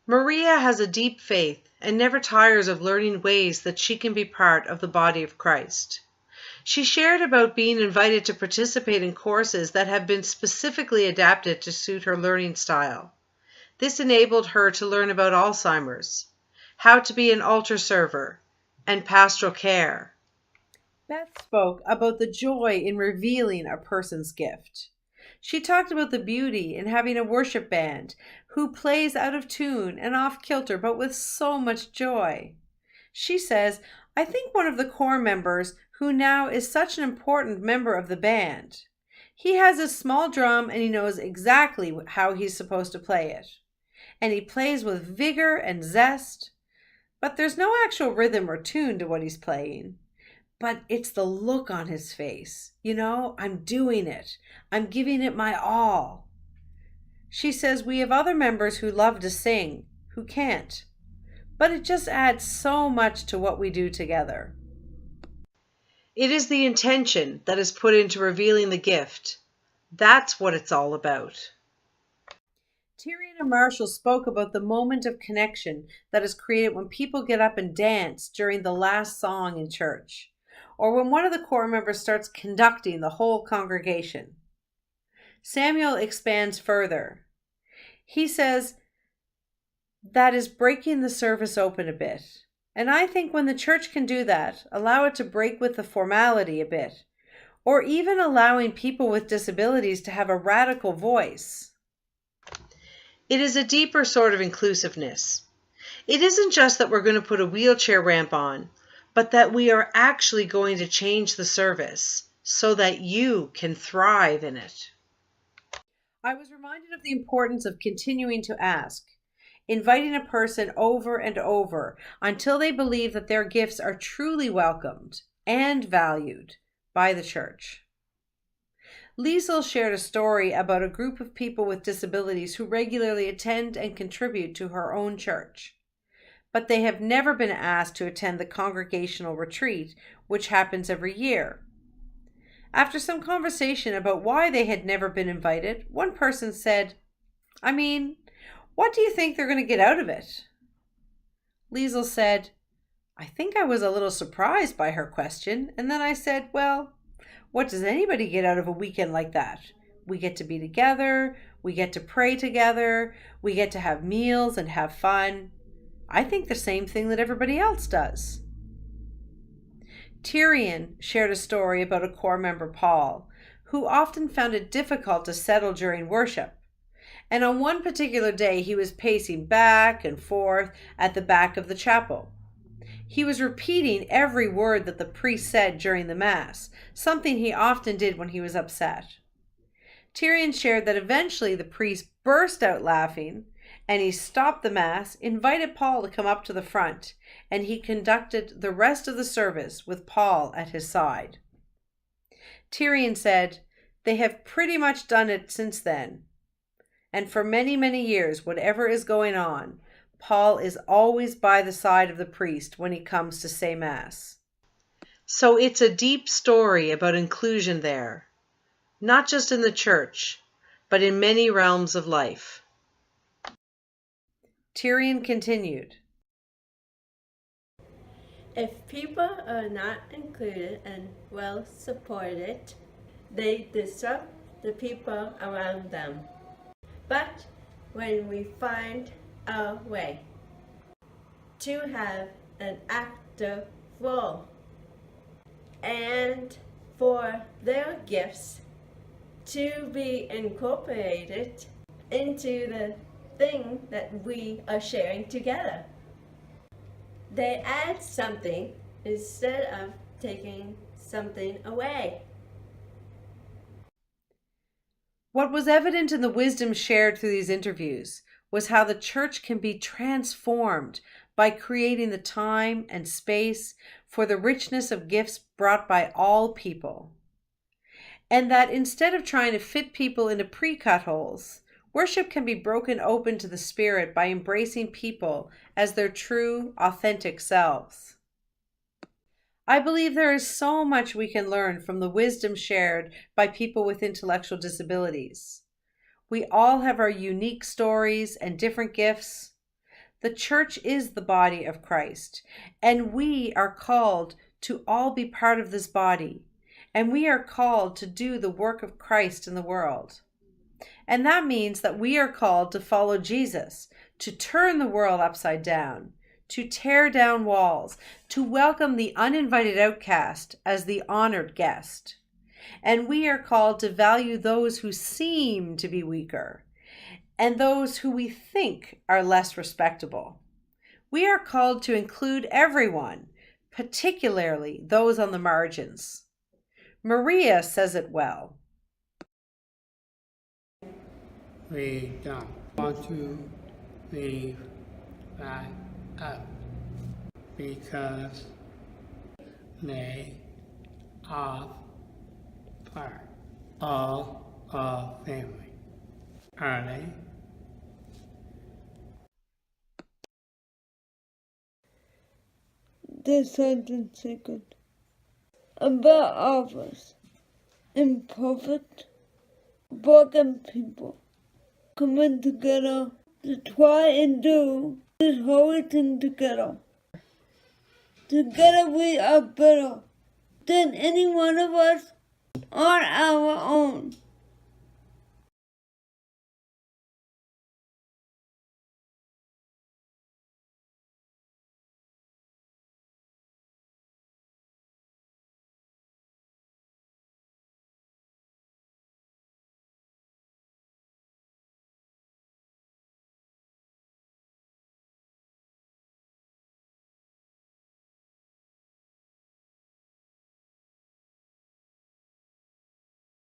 Maria has a deep faith and never tires of learning ways that she can be part of the body of Christ. She shared about being invited to participate in courses that have been specifically adapted to suit her learning style. This enabled her to learn about Alzheimer's, how to be an altar server, and pastoral care. Beth spoke about the joy in revealing a person's gift. She talked about the beauty in having a worship band who plays out of tune and off kilter, but with so much joy. She says, I think one of the core members who now is such an important member of the band. He has a small drum and he knows exactly how he's supposed to play it. And he plays with vigor and zest, but there's no actual rhythm or tune to what he's playing. But it's the look on his face. I'm doing it. I'm giving it my all. She says we have other members who love to sing, who can't. But it just adds so much to what we do together. It is the intention that is put into revealing the gift. That's what it's all about. Tyrion and Marshall spoke about the moment of connection that is created when people get up and dance during the last song in church, or when one of the core members starts conducting the whole congregation. Samuel expands further. He says that is breaking the service open a bit. And I think when the church can do that, allow it to break with the formality a bit, or even allowing people with disabilities to have a radical voice. It is a deeper sort of inclusiveness. It isn't just that we're going to put a wheelchair ramp on, but that we are actually going to change the service so that you can thrive in it. I was reminded of the importance of continuing to ask, inviting a person over and over until they believe that their gifts are truly welcomed and valued by the church. Liesl shared a story about a group of people with disabilities who regularly attend and contribute to her own church, but they have never been asked to attend the congregational retreat, which happens every year. After some conversation about why they had never been invited, one person said, what do you think they're going to get out of it? Liesl said, I think I was a little surprised by her question, and then I said, well, what does anybody get out of a weekend like that? We get to be together, we get to pray together, we get to have meals and have fun. I think the same thing that everybody else does. Tyrion shared a story about a core member, Paul, who often found it difficult to settle during worship. And on one particular day, he was pacing back and forth at the back of the chapel. He was repeating every word that the priest said during the Mass, something he often did when he was upset. Tyrion shared that eventually the priest burst out laughing, and he stopped the Mass, invited Paul to come up to the front, and he conducted the rest of the service with Paul at his side. Tyrion said, they have pretty much done it since then. And for many, many years, whatever is going on, Paul is always by the side of the priest when he comes to say Mass. So it's a deep story about inclusion there, not just in the church, but in many realms of life. Tyrion continued. If people are not included and well supported, they disrupt the people around them. But when we find a way to have an active role and for their gifts to be incorporated into the thing that we are sharing together, they add something instead of taking something away. What was evident in the wisdom shared through these interviews was how the church can be transformed by creating the time and space for the richness of gifts brought by all people. And that instead of trying to fit people into pre-cut holes, worship can be broken open to the Spirit by embracing people as their true, authentic selves. I believe there is so much we can learn from the wisdom shared by people with intellectual disabilities. We all have our unique stories and different gifts, The church is the body of Christ, and we are called to all be part of this body, and we are called to do the work of Christ in the world. And that means that we are called to follow Jesus, to turn the world upside down, to tear down walls, to welcome the uninvited outcast as the honored guest. And we are called to value those who seem to be weaker and those who we think are less respectable. We are called to include everyone, particularly those on the margins. Maria says it well. We don't want to leave that out because they are part of our family, are they? There's something sacred about all of us, imperfect, broken people coming together to try and do this holy thing together. Together we are better than any one of us on our own.